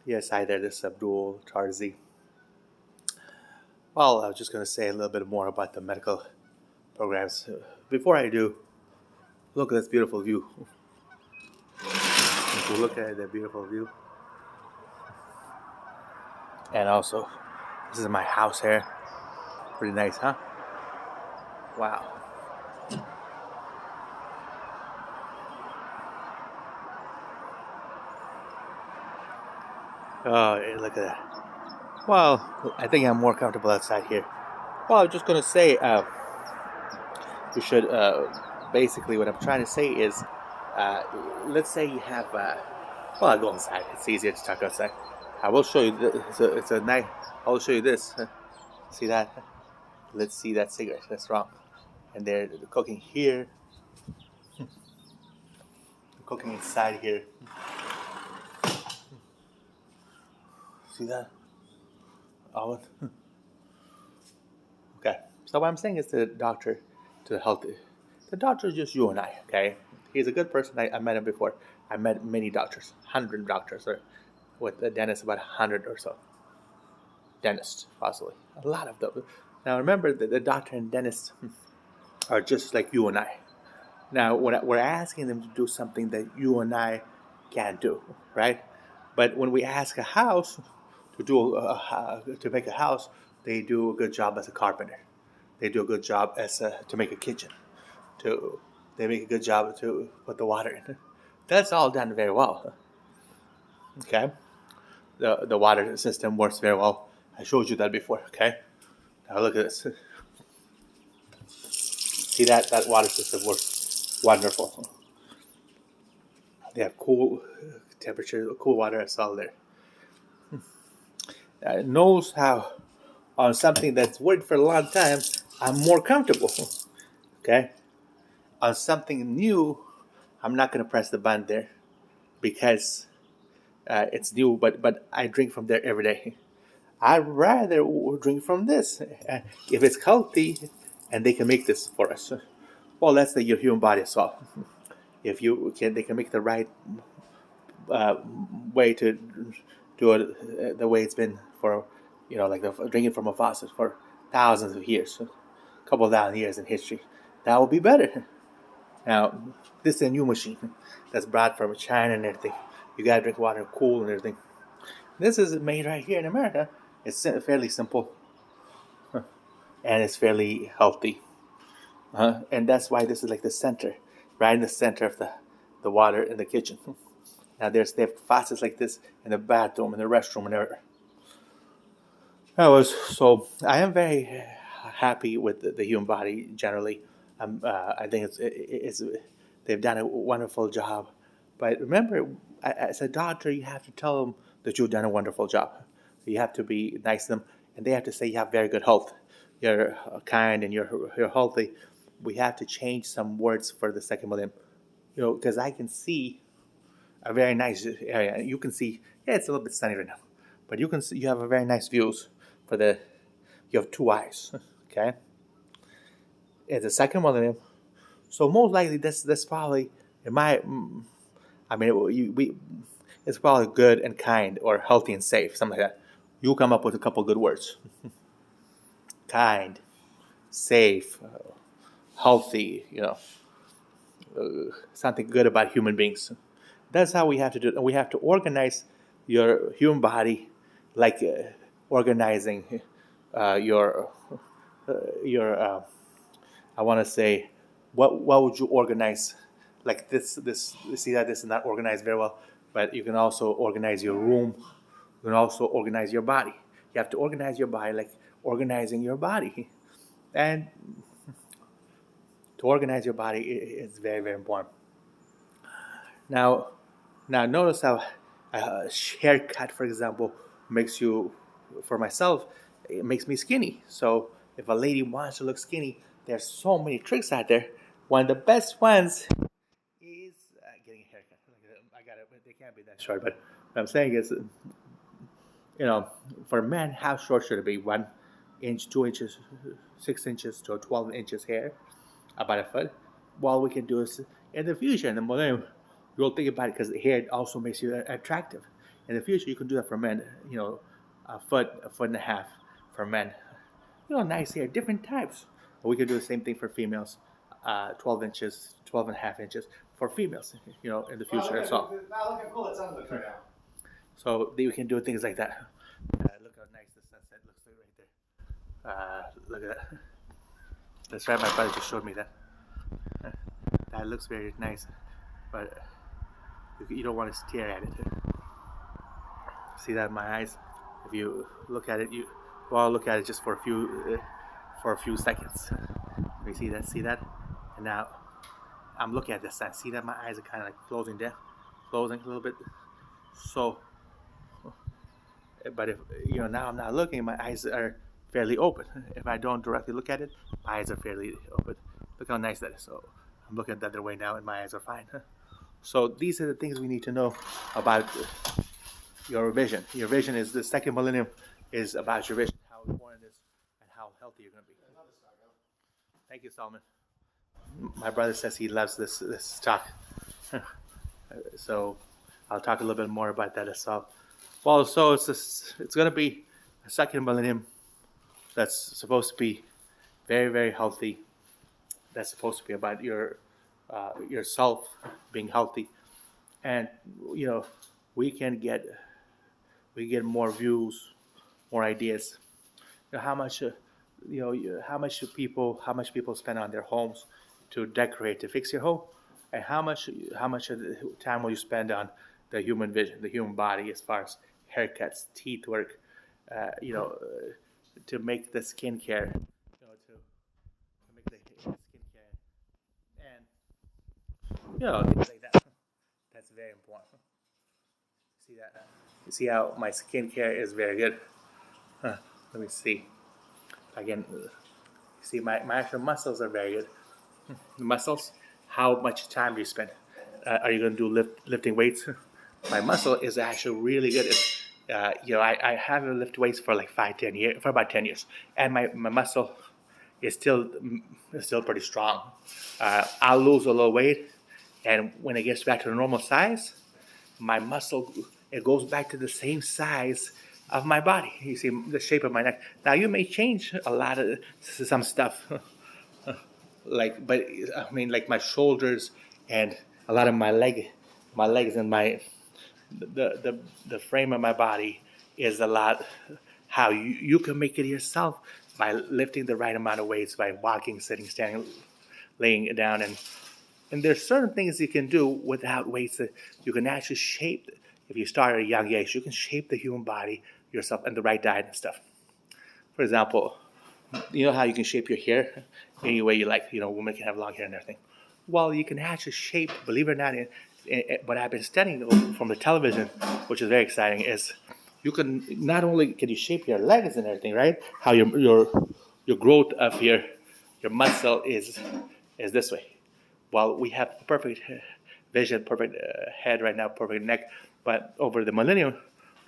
Yes, hi there, this is Abdull Tarsi. Well, I was just going to say a little bit more about the medical programs. Before I do, look at this beautiful view. If you look at the beautiful view. And also, this is my house here. Pretty nice, huh? Wow. Oh, look at that. Well, I think I'm more comfortable outside here. Well, I was just going to say, you should, basically, what I'm trying to say is, uh, let's say you have, well, I'll go inside. It's easier to talk outside. I will show you, it's a nice, I will show you this. See that? Let's see that cigarette. That's wrong. And they're cooking here, cooking inside here. See that? Oven. Okay. So what I'm saying is to the doctor, to the health, the doctor is just you and I. Okay. He's a good person. I met him before. I met many doctors, 100 doctors, or with the dentist about 100 or so. Dentists, possibly a lot of them. Now remember that the doctor and dentist are just like you and I. Now, we're asking them to do something that you and I can't do, right? But when we ask a house to do to make a house, they do a good job as a carpenter. They do a good job as to make a kitchen. They make a good job to put the water in. That's all done very well. Okay, the water system works very well. I showed you that before. Okay, now look at this. See that water system works wonderful. They have cool temperature, cool water. It's all there. Knows how on something that's worked for a long time, I'm more comfortable. Okay, on something new, I'm not gonna press the button there because it's new. But I drink from there every day. I'd rather drink from this if it's healthy and they can make this for us. Well, that's your human body as well. If you can, they can make the right uh, way to do it the way it's been for, like drinking from a faucet for thousands of years, a couple of thousand years in history. That would be better. Now, this is a new machine that's brought from China and everything. You gotta drink water cool and everything. This is made right here in America. It's fairly simple and it's fairly healthy. And that's why this is like the center, right in the center of the water in the kitchen. Now they have faucets like this in the bathroom, in the restroom, and everywhere. I am very happy with the human body generally. I think it's they've done a wonderful job. But remember, as a doctor, you have to tell them that you've done a wonderful job. You have to be nice to them, and they have to say you have very good health. You're kind and you're healthy. We have to change some words for the second millennium. Because I can see a very nice area. You can see, yeah, it's a little bit sunny right now, but you can see you have a very nice views for the. You have two eyes, okay. It's the second millennium, so most likely that's probably in my. I mean, it's probably good and kind or healthy and safe, something like that. You come up with a couple good words: kind, safe, healthy. Something good about human beings. That's how we have to do it. And we have to organize your human body like organizing your I want to say, what would you organize like this you see that this is not organized very well, but you can also organize your room. You can also organize your body. You have to organize your body like organizing your body. And to organize your body is very, very important. Now, notice how a haircut, for example, makes you, for myself, it makes me skinny. So if a lady wants to look skinny, there's so many tricks out there. One of the best ones is getting a haircut. I got it, but they can't be that short. But what I'm saying is, for men, how short should it be? 1 inch, 2 inches, 6 inches to 12 inches hair, about a foot. Well, we can do this in the future, in the millennium. You'll think about it because the hair also makes you attractive. In the future, you can do that for men. A foot and a half for men. Nice hair, different types. We can do the same thing for females. 12 inches, 12 and a half inches for females. In the future as well. Now look how cool it sounds like right now. So we can do things like that. Look how nice the sunset looks like right there. Look at that. That's right, my brother just showed me that. That looks very nice, but you don't want to stare at it. See that in my eyes? If you look at it, look at it just for a few seconds. You see that? See that? And now I'm looking at the sun. See that my eyes are kind of like closing a little bit. So, but if now I'm not looking, my eyes are fairly open. If I don't directly look at it, my eyes are fairly open. Look how nice that is. So I'm looking the other way now, and my eyes are fine. So these are the things we need to know about your vision. Your vision is the second millennium is about your vision, how important it is, and how healthy you're going to be. Thank you, Solomon. My brother says he loves this talk. So I'll talk a little bit more about that as well. Well, so it's going to be a second millennium that's supposed to be very, very healthy. That's supposed to be about yourself being healthy, and we get more views, more ideas. How much people spend on their homes to decorate, to fix your home, and how much of the time will you spend on the human vision, the human body, as far as haircuts, teeth work, to make the skincare, to make the skincare, and things like that. That's very important. See that? You see how my skincare is very good. Let me see. Again, see my actual muscles are very good. The muscles. How much time do you spend? Are you going to do lifting weights? My muscle is actually really good. I haven't lifted weights for like 5-10 years, for about 10 years, and my muscle is still pretty strong. I'll lose a little weight, and when it gets back to the normal size, my muscle, it goes back to the same size of my body. You see the shape of my neck. Now you may change a lot of some stuff, like my shoulders and a lot of my legs and the frame of my body is a lot. How you can make it yourself by lifting the right amount of weights, by walking, sitting, standing, laying down, and there's certain things you can do without weights that you can actually shape. If you start at a young age, you can shape the human body yourself and the right diet and stuff. For example, you know how you can shape your hair any way you like. Women can have long hair and everything. Well, you can actually shape, believe it or not, what I've been studying from the television, which is very exciting, is you can not only can you shape your legs and everything, right? How your growth of your muscle is this way. Well, we have perfect vision, perfect head right now, perfect neck, but over the millennium,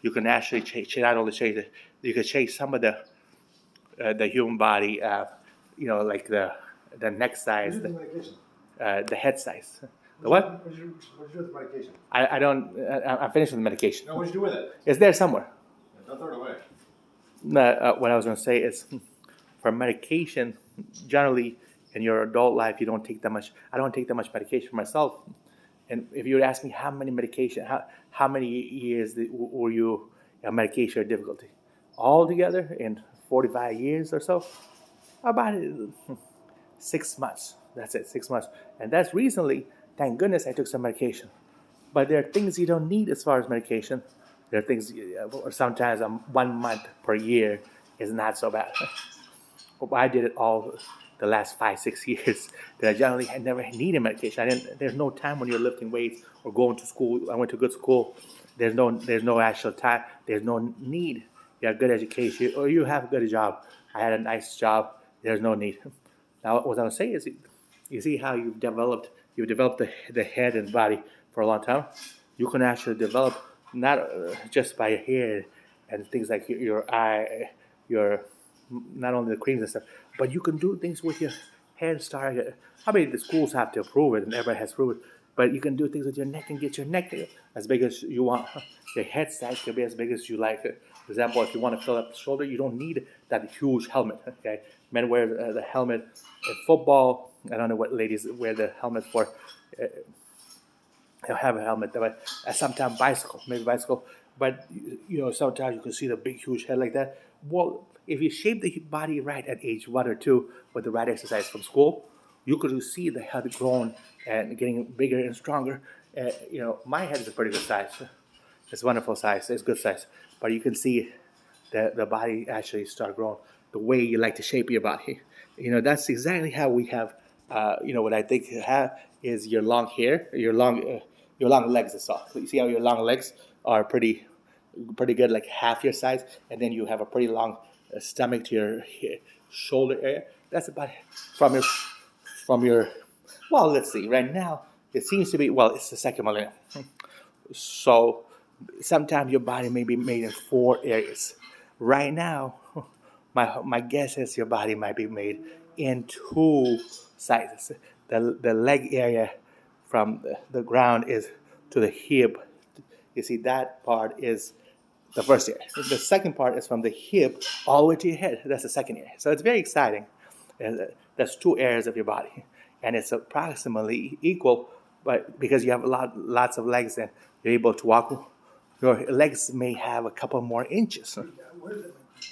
you can actually not only change it, you can change some of the human body, like the neck size, the head size. What? What did you do with the medication? I don't. I'm finished with the medication. No, what did you do with it? It's there somewhere. Don't throw it away. What I was going to say is, for medication, generally in your adult life, you don't take that much. I don't take that much medication myself. And if you would ask me how many years were you on medication or difficulty, altogether in 45 years or so, about 6 months. That's it, 6 months, and that's recently. Thank goodness I took some medication. But there are things you don't need as far as medication. There are things, sometimes 1 month per year is not so bad. I did it all the last 5-6 years that I generally had never needed medication. There's no time when you're lifting weights or going to school. I went to good school. There's no actual time. There's no need. You have good education or you have a good job. I had a nice job. There's no need. Now, what I was saying is, you see how you've developed the head and body for a long time. You can actually develop not just by your hair and things like your eye, your not only the creams and stuff, but you can do things with your hair. The schools have to approve it, and everybody has to approve it. But you can do things with your neck and get your neck as big as you want. Your head size can be as big as you like. For example, if you want to fill up the shoulder, you don't need that huge helmet. Okay, men wear the helmet in football. I don't know what ladies wear the helmet for. They'll have a helmet, but sometimes bicycle, maybe bicycle. But sometimes you can see the big, huge head like that. Well, if you shape the body right at age 1 or 2 with the right exercise from school, you could see the head growing and getting bigger and stronger. My head is a pretty good size. It's a wonderful size. It's good size, but you can see the body actually start growing the way you like to shape your body. That's exactly how we have. What I think you have is your long hair, your long legs. Is all. You see how your long legs are pretty good, like half your size, and then you have a pretty long stomach to your shoulder area. That's about from your. Well, let's see. Right now, it seems to be. Well, it's the second millennium. So sometimes your body may be made in 4 areas. Right now, my guess is your body might be made in 2 sizes. The leg area from the ground is to the hip. You see, that part is the first area. The second part is from the hip all the way to your head. That's the second area. So it's very exciting. That's 2 areas of your body, and it's approximately equal. But because you have lots of legs, and you're able to walk, your legs may have a couple more inches.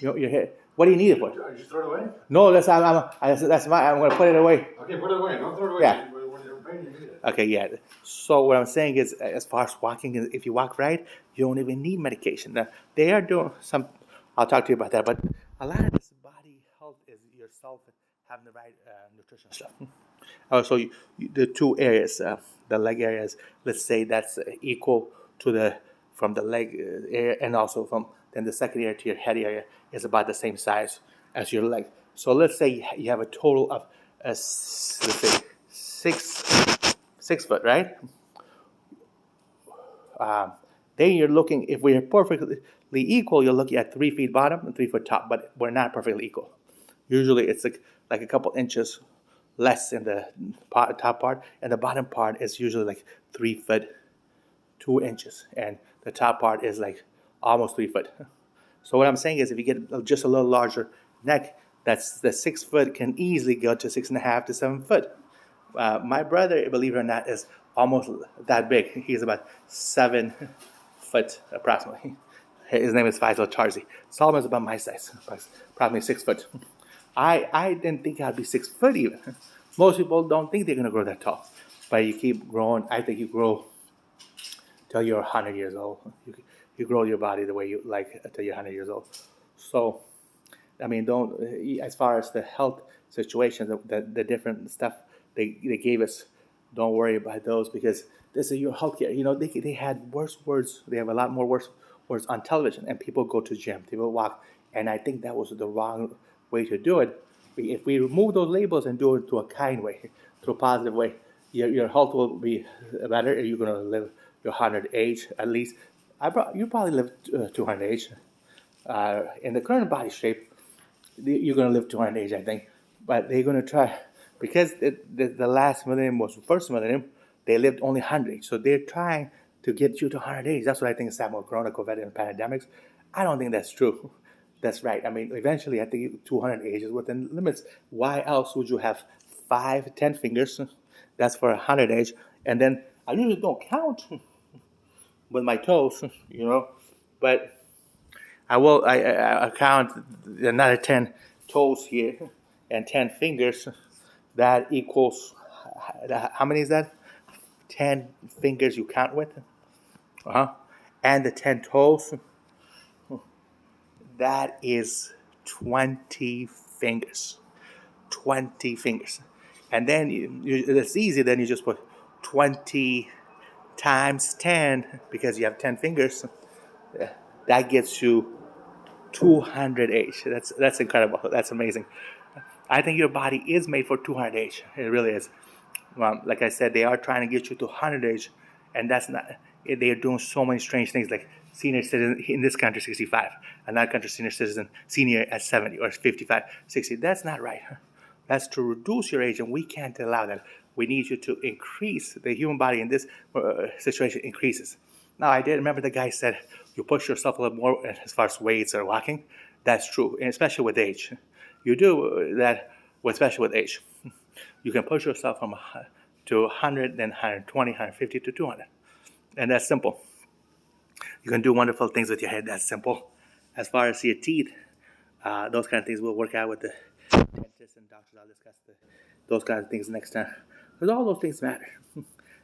Your head. What do you need it for? I just throw it away? No, that's my. I'm going to put it away. Okay, put it away. Don't throw it away. Yeah. When you're in pain, you need it. Okay, yeah. So what I'm saying is, as far as walking, if you walk right, you don't even need medication. Now, they are doing some. I'll talk to you about that. But a lot of this body health is yourself having the right nutrition stuff. So the 2 areas, the leg areas, let's say that's equal to the from the leg area, and also from then the second area to your head area is about the same size as your leg. So let's say you have a total of let's say 6 foot, right? Then you're looking, if we're perfectly equal, you're looking at 3 feet bottom and 3 foot top, but we're not perfectly equal. Usually it's like a couple inches less in the top part, and the bottom part is usually like 3 foot 2 inches, and the top part is like almost 3 foot. So what I'm saying is, if you get just a little larger neck, that's the 6 foot can easily go to 6.5 to 7 foot. My brother, believe it or not, is almost that big. He's about 7 foot approximately. His name is Abdull Tarsi. Solomon's about my size, probably 6 foot. I didn't think I'd be 6 foot even. Most people don't think they're gonna grow that tall, but you keep growing. I think you grow till you're 100 years old. You grow your body the way you like till you're 100 years old. So, I mean, don't, as far as the health situation, the different stuff they gave us, don't worry about those, because this is your healthcare. They had worse words. They have a lot more worse words on television, and people go to gym, people walk, and I think that was the wrong way to do it. If we remove those labels and do it to a kind way, to a positive way, your health will be better. You're gonna live your 100 age at least. You probably live 200 age. In the current body shape, you're going to live 200 age, I think. But they're going to try, because the last millennium was the first millennium, they lived only 100 age. So they're trying to get you to 100 age. That's what I think is happening with Corona, COVID, and pandemics. I don't think that's true. That's right. I mean, eventually, I think 200 age is within limits. Why else would you have 5, 10 fingers? That's for 100 age. And then I usually don't count with my toes, but I count another 10 toes here and 10 fingers. That equals, how many is that? 10 fingers you count with. And the 10 toes, that is 20 fingers. 20 fingers. And then it's easy. Then you just put 20 times 10, because you have 10 fingers. That gets you 200 age. That's incredible. That's amazing. I think your body is made for 200 age. It really is. Like I said, they are trying to get you to 100 age, and that's not. They are doing so many strange things, like senior citizen in this country 65, another country senior at 70 or 55, 60. That's not right. That's to reduce your age, and we can't allow that. We need you to increase. The human body in this situation increases. Now, I did remember the guy said you push yourself a little more as far as weights or walking. That's true, and especially with age. You do that, especially with age. You can push yourself from to 100, then 120, 150 to 200. And that's simple. You can do wonderful things with your head. That's simple. As far as your teeth, those kind of things will work out with the dentist and doctors. I'll discuss those kind of things next time. Because all those things matter.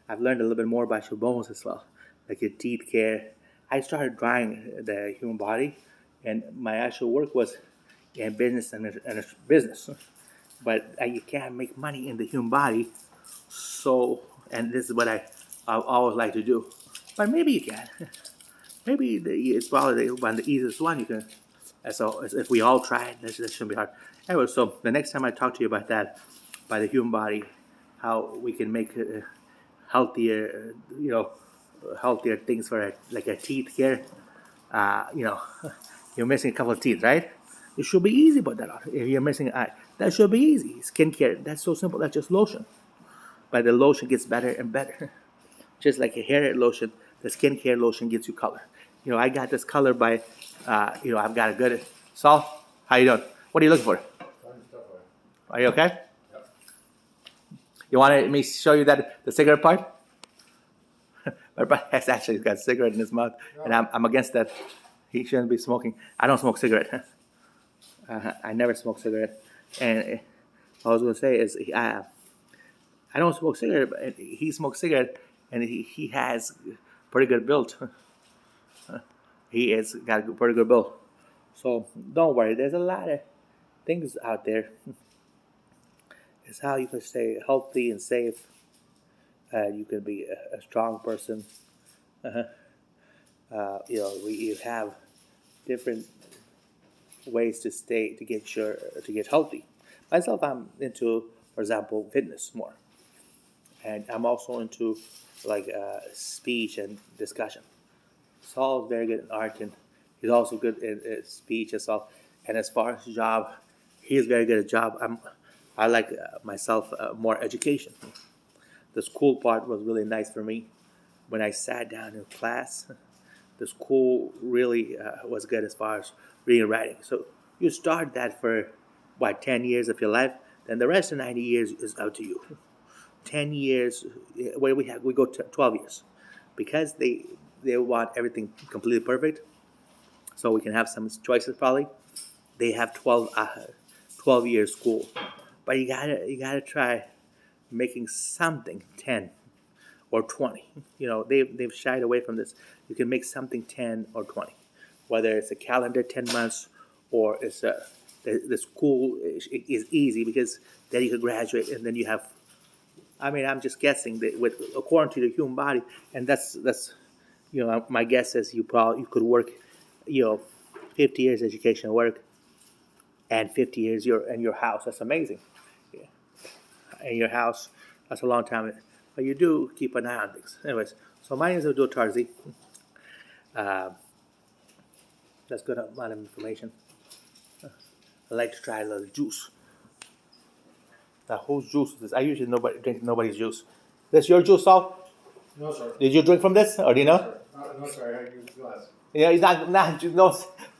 I've learned a little bit more about your bones as well, like your teeth care. I started drawing the human body, and my actual work was in business and business. But you can't make money in the human body. So, and this is what I always like to do. But maybe you can. Maybe it's probably one of the easiest one you can. So if we all try it, that shouldn't be hard. Anyway, so the next time I talk to you about that, by the human body, how we can make healthier, healthier things for like a teeth care. You're missing a couple of teeth, right? It should be easy, but that if you're missing an eye, that should be easy. Skincare, that's so simple. That's just lotion, but the lotion gets better and better. Just like a hair lotion, the skincare lotion gives you color. I got this color by, I've got a good. Saul, how you doing? What are you looking for? Are you okay? Yep. You want me to show you the cigarette part? My brother has actually got a cigarette in his mouth, and I'm against that. He shouldn't be smoking. I don't smoke cigarette. I never smoke cigarette. And what I was going to say is, I don't smoke cigarette, but he smokes cigarette, and he has pretty good build. He has got a pretty good build. So don't worry. There's a lot of things out there. It's how you can stay healthy and safe. You can be a strong person. You have different ways to get healthy. Myself, I'm into, for example, fitness more, and I'm also into like speech and discussion. Saul's very good in art, and he's also good in speech as well. And as far as job, he's very good at job. I like myself more education. The school part was really nice for me. When I sat down in class, the school really was good as far as reading and writing. So you start that for 10 years of your life, then the rest of 90 years is up to you. 10 years, we go to 12 years, because they want everything completely perfect. So we can have some choices probably. They have 12 years school, but you gotta try making something 10 or 20. They've shied away from this. You can make something 10 or 20, whether it's a calendar 10 months or it's the school is easy, because then you can graduate and then you have. I mean, I'm just guessing that according to the human body, and that's my guess is you could work 50 years education work and 50 years in your house. That's amazing. Yeah. In your house, that's a long time. But you do keep an eye on things. Anyways, so my name is Abdull Tarsi. That's good amount of information. I like to try a little juice. Now, whose juice is this? I usually drink nobody's juice. This your juice, Saul? No, sir. Did you drink from this, or do you know? No, sir. I use glass. Yeah, he's not.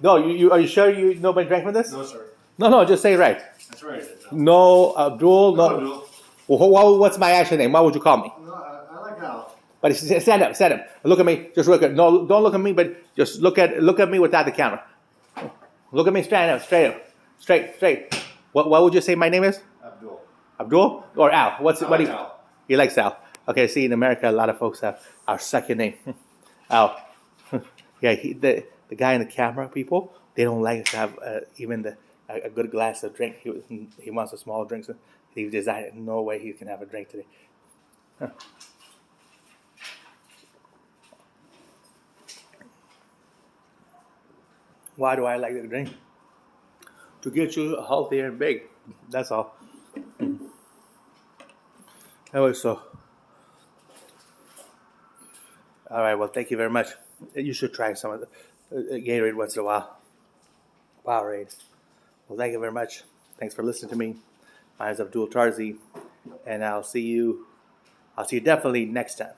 No. You are you sure nobody drank from this? No, sir. No. Just say it right. That's right. No, Abdull. No. No. Well, what's my actual name? What would you call me? No, I like Al. But stand up. Look at me. Just look at. No, don't look at me. But just look at me without the camera. Look at me straight. What would you say my name is? Abdull. Abdull or Al? What do you? Al. He likes Al. Okay. See, in America, a lot of folks have our second name, Al. Yeah. The guy in the camera, people, they don't like to have even a good glass of drink. He wants a small drink. So he decided no way he can have a drink today. Huh. Why do I like the drink? To get you healthier and big. That's all. Anyway, so. All right, well, thank you very much. You should try some of the Gatorade once in a while. Powerade. Well, thank you very much. Thanks for listening to me. My name is Abdull Tarsi, and I'll see you definitely next time.